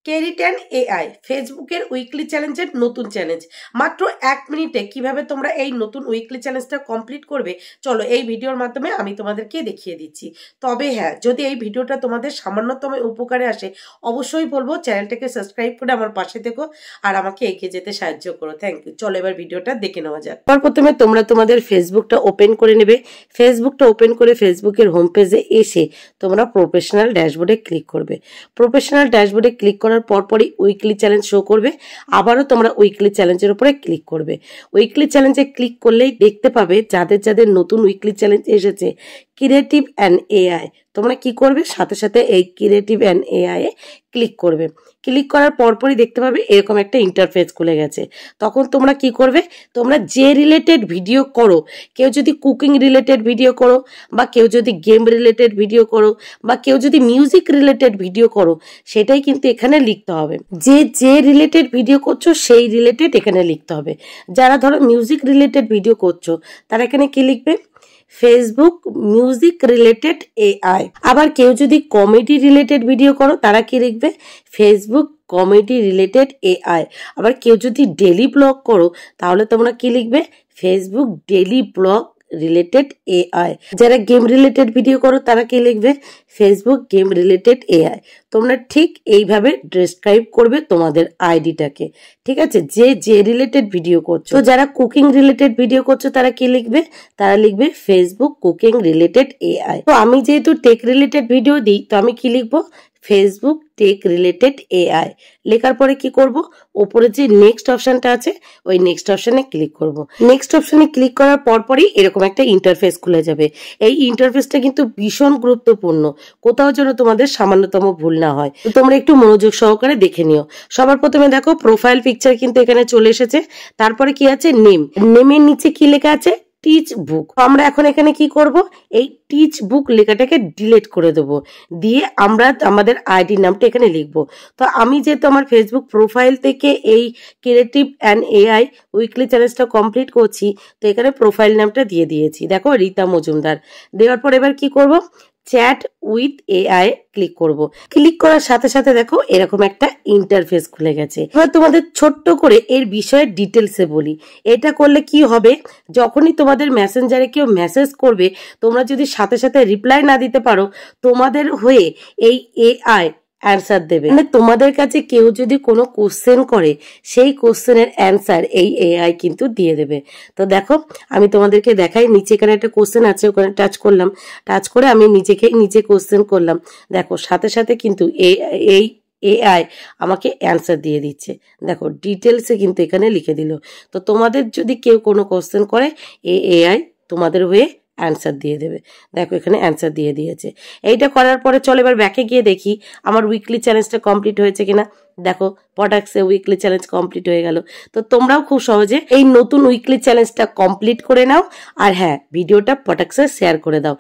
কেরিটেন AI ফেসবুকের weekly চ্যালেঞ্জের নতুন চ্যালেঞ্জ। মাত্র 1 মিনিটে কিভাবে তোমরা এই নতুন উইকলি চ্যালেঞ্জটা কমপ্লিট করবে চলো এই ভিডিওর মাধ্যমে আমি তোমাদেরকে দেখিয়ে দিচ্ছি। তবে হ্যাঁ, যদি এই ভিডিওটা তোমাদের সামান্যতম উপকারে আসে অবশ্যই বলবো চ্যানেলটাকে সাবস্ক্রাইব করে আমার পাশে থেকো আর আমাকে এগিয়ে যেতে সাহায্য করো। Thank you. চলো এবার ভিডিওটা দেখে নেওয়া যাক। প্রথমে তোমরা তোমাদের ফেসবুকটা ওপেন করে নেবে। ফেসবুকটা ওপেন করে ফেসবুকের হোম পেজে এসে তোমরা প্রফেশনাল ড্যাশবোর্ডে ক্লিক করবে। প্রফেশনাল ড্যাশবোর্ডে ক্লিক করার পরপরই উইকলি চ্যালেঞ্জ শো করবে। আবারও তোমরা উইকলি চ্যালেঞ্জের উপরে ক্লিক করবে। উইকলি চ্যালেঞ্জে ক্লিক করলেই দেখতে পাবে যাদের যাদের নতুন উইকলি চ্যালেঞ্জ এসেছে ক্রিয়েটিভ অ্যান্ড এআই। তোমরা কি করবে, সাথে সাথে এই creative and AI A click করবে। ক্লিক করার পরপরই দেখতে পাবে এরকম একটা ইন্টারফেস খুলে গেছে। তখন তোমরা কি করবে, তোমরা যে রিলেটেড ভিডিও করো, কেউ যদি কুকিং রিলেটেড ভিডিও করো বা কেউ যদি গেম রিলেটেড ভিডিও করো বা কেউ যদি মিউজিক রিলেটেড ভিডিও করো, সেটাই কিন্তু এখানে লিখতে হবে। যে রিলেটেড ভিডিও করছো সেই রিলেটেড এখানে লিখতে হবে। যারা ধরো মিউজিক রিলেটেড ভিডিও করছো তারা এখানে কি লিখবে, ফেসবুক মিউজিক রিলেটেড এআই। আবার কেউ যদি কমেডি রিলেটেড ভিডিও করো তারা কি লিখবে, ফেসবুক কমেডি রিলেটেড এআই। আবার কেউ যদি ডেলি ব্লগ করো তাহলে তোমরা কি লিখবে, Facebook daily blog related AI. যারা গেম রিলেটেড ভিডিও করো তারা কি লিখবে, ফেসবুক গেম রিলেটেড এআই। তোমরা ঠিক এইভাবে ডেসক্রাইব করবে তোমাদের আইডিটাকে, ঠিক আছে, যে রিলেটেড ভিডিও করছো। তো যারা কুকিং রিলেটেড ভিডিও করছো তারা কি লিখবে, তারা লিখবে ফেসবুক কুকিং রিলেটেড এআই। তো আমি যেহেতু টেক রিলেটেড ভিডিও দিই তো আমি কি লিখবো, ফেসবুক টেক রিলেটেড এআই। লেখার পরে কি করব, ওপরে যে নেক্সট অপশনটা আছে ওই নেক্সট অপশনে ক্লিক করব। নেক্সট অপশনে ক্লিক করার পরপরই এরকম একটা ইন্টারফেস খুলে যাবে। এই ইন্টারফেসটা কিন্তু ভীষণ গুরুত্বপূর্ণ, কোথাও যেন তোমাদের সামান্যতম ভুল না হয়। তো তোমরা একটু মনোযোগ সহকারে দেখে নিও। সবার প্রথমে দেখো প্রোফাইল পিকচার কিন্তু এখানে চলে এসেছে। তারপরে কি আছে, নেমের নিচে কি লেখা আছে, টিচ বুক। আমরা এখন এখানে কি করব, এই টিচ বুক লেখাটাকে ডিলিট করে দেবো, দিয়ে আমরা আমাদের আইডি নামটা এখানে লিখবো। তো আমি যেহেতু আমার ফেসবুক প্রোফাইল থেকে এই ক্রিয়েটিভ অ্যান্ড এআই উইকলি চ্যালেঞ্জটা কমপ্লিট করছি, তো এখানে প্রোফাইল নামটা দিয়ে দিয়েছি, দেখো রীতা মজুমদার। দেওয়ার পর এবার কি করব, চ্যাট উইথ এআই ক্লিক করব। ক্লিক করার সাথে সাথে দেখো এরকম একটা ইন্টারফেস খুলে গেছে। এবার তোমাদের ছোট্ট করে এর বিষয়ে ডিটেলসে বলি। এটা করলে কি হবে, যখনই তোমাদের মেসেঞ্জারে কেউ মেসেজ করবে তোমরা যদি সাথে সাথে রিপ্লাই না দিতে পারো, তোমাদের হয়ে এই এআই অ্যান্সার দেবে। মানে তোমাদের কাছে কেউ যদি কোনো কোশ্চেন করে সেই কোশ্চেনের অ্যান্সার এই এআই কিন্তু দিয়ে দেবে। তো দেখো আমি তোমাদেরকে দেখাই, নিচে এখানে একটা কোশ্চেন আছে, ওখানে টাচ করলাম, টাচ করে আমি নিচে কোশ্চেন করলাম, দেখো সাথে সাথে কিন্তু এই এআই আমাকে অ্যান্সার দিয়ে দিচ্ছে। দেখো ডিটেলসে কিন্তু এখানে লিখে দিল। তো তোমাদের যদি কেউ কোনো কোশ্চেন করে এই এআই তোমাদের হয়ে অ্যান্সার দিয়ে দেবে। দেখো এখানে অ্যান্সার দিয়ে দিয়েছে। এইটা করার পরে চলো এবার ব্যাকে গিয়ে দেখি আমার উইকলি চ্যালেঞ্জটা কমপ্লিট হয়েছে কিনা। দেখো পটাক্সে উইকলি চ্যালেঞ্জ কমপ্লিট হয়ে গেল। তো তোমরাও খুব সহজে এই নতুন উইকলি চ্যালেঞ্জটা কমপ্লিট করে নাও। আর হ্যাঁ, ভিডিওটা পটাক্সে শেয়ার করে দাও।